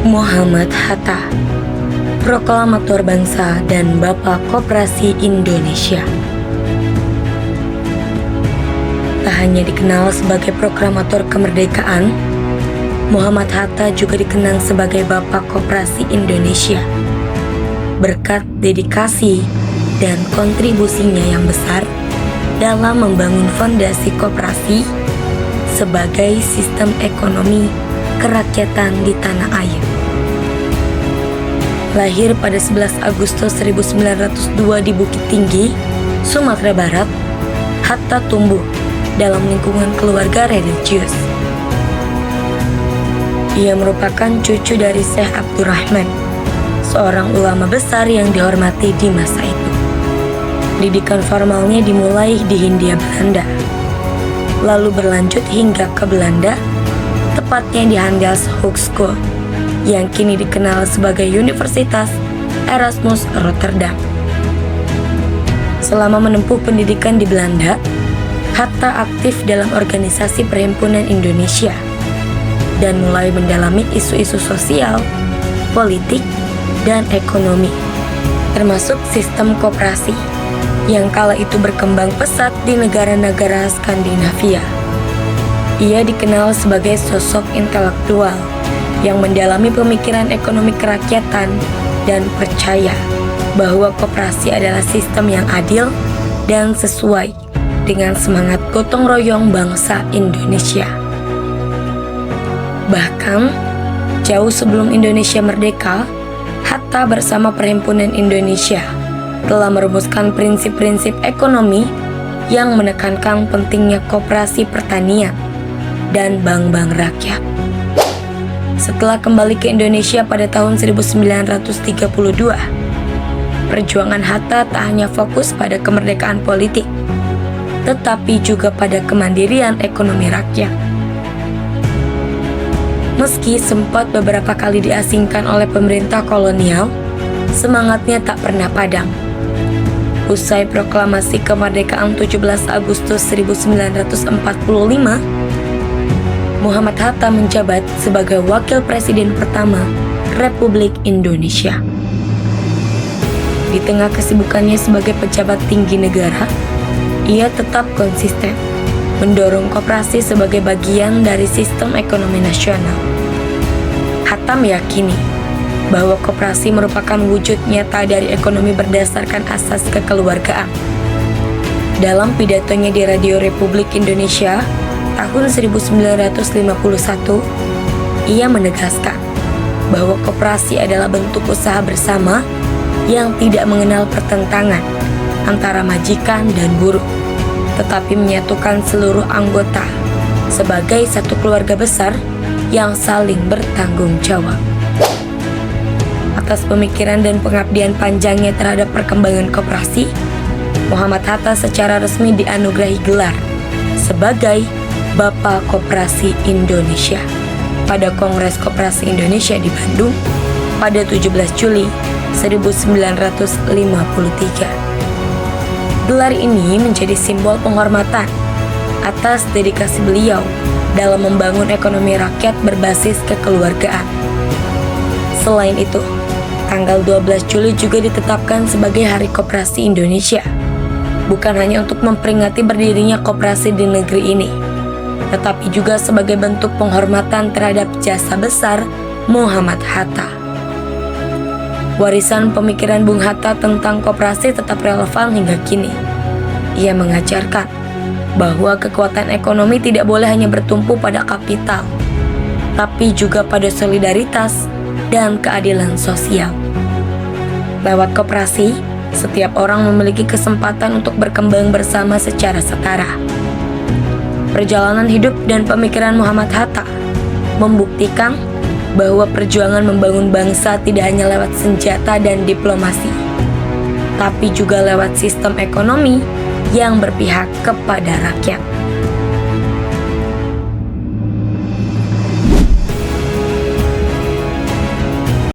Muhammad Hatta, proklamator bangsa dan Bapak Koperasi Indonesia. Tak hanya dikenal sebagai proklamator kemerdekaan, Muhammad Hatta juga dikenang sebagai Bapak Koperasi Indonesia. Berkat dedikasi dan kontribusinya yang besar dalam membangun fondasi koperasi sebagai sistem ekonomi kerakyatan di tanah air. Lahir pada 11 Agustus 1902 di Bukit Tinggi, Sumatera Barat, Hatta tumbuh dalam lingkungan keluarga religius. Ia merupakan cucu dari Syekh Abdurrahman, seorang ulama besar yang dihormati di masa itu. Pendidikan formalnya dimulai di Hindia Belanda, lalu berlanjut hingga ke Belanda, tepatnya di Handelshogeschool, yang kini dikenal sebagai Universitas Erasmus Rotterdam. Selama menempuh pendidikan di Belanda, Hatta aktif dalam organisasi Perhimpunan Indonesia dan mulai mendalami isu-isu sosial, politik, dan ekonomi, termasuk sistem koperasi yang kala itu berkembang pesat di negara-negara Skandinavia. Ia dikenal sebagai sosok intelektual yang mendalami pemikiran ekonomi kerakyatan dan percaya bahwa koperasi adalah sistem yang adil dan sesuai dengan semangat gotong royong bangsa Indonesia. Bahkan, jauh sebelum Indonesia merdeka, Hatta bersama Perhimpunan Indonesia telah merumuskan prinsip-prinsip ekonomi yang menekankan pentingnya koperasi pertanian dan bank-bank rakyat. Setelah kembali ke Indonesia pada tahun 1932, perjuangan Hatta tak hanya fokus pada kemerdekaan politik, tetapi juga pada kemandirian ekonomi rakyat. Meski sempat beberapa kali diasingkan oleh pemerintah kolonial, semangatnya tak pernah padam. Usai proklamasi kemerdekaan 17 Agustus 1945, Muhammad Hatta menjabat sebagai Wakil Presiden pertama Republik Indonesia. Di tengah kesibukannya sebagai pejabat tinggi negara, ia tetap konsisten mendorong koperasi sebagai bagian dari sistem ekonomi nasional. Hatta meyakini bahwa koperasi merupakan wujud nyata dari ekonomi berdasarkan asas kekeluargaan. Dalam pidatonya di Radio Republik Indonesia tahun 1951, ia menegaskan bahwa koperasi adalah bentuk usaha bersama yang tidak mengenal pertentangan antara majikan dan buruh, tetapi menyatukan seluruh anggota sebagai satu keluarga besar yang saling bertanggung jawab. Atas pemikiran dan pengabdian panjangnya terhadap perkembangan koperasi, Muhammad Hatta secara resmi dianugerahi gelar sebagai Bapak Koperasi Indonesia pada Kongres Koperasi Indonesia di Bandung pada 17 Juli 1953. Gelar ini menjadi simbol penghormatan atas dedikasi beliau dalam membangun ekonomi rakyat berbasis kekeluargaan. Selain itu, tanggal 12 Juli juga ditetapkan sebagai Hari Koperasi Indonesia, bukan hanya untuk memperingati berdirinya koperasi di negeri ini, tetapi juga sebagai bentuk penghormatan terhadap jasa besar Muhammad Hatta. Warisan pemikiran Bung Hatta tentang koperasi tetap relevan hingga kini. Ia mengajarkan bahwa kekuatan ekonomi tidak boleh hanya bertumpu pada kapital, tapi juga pada solidaritas dan keadilan sosial. Lewat koperasi, setiap orang memiliki kesempatan untuk berkembang bersama secara setara. Perjalanan hidup dan pemikiran Muhammad Hatta membuktikan bahwa perjuangan membangun bangsa tidak hanya lewat senjata dan diplomasi, tapi juga lewat sistem ekonomi yang berpihak kepada rakyat.